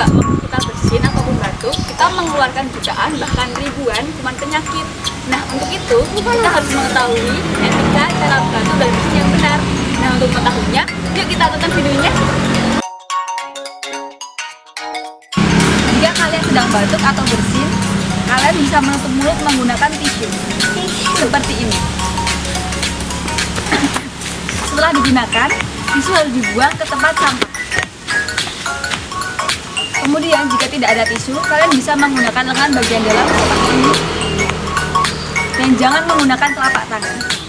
juga waktu kita bersin ataupun batuk, kita mengeluarkan jutaan bahkan ribuan kuman penyakit. Nah, untuk itu kita harus mengetahui etika cara batuk dan bersin yang benar. Nah, untuk mengetahuinya, yuk kita tonton videonya. Jika kalian sedang batuk atau bersin, kalian bisa menutup mulut menggunakan tisu seperti ini. Setelah digunakan, tisu harus dibuang ke tempat sampah. Kemudian jika tidak ada tisu, kalian bisa menggunakan lengan bagian dalam seperti ini. Dan jangan menggunakan telapak tangan.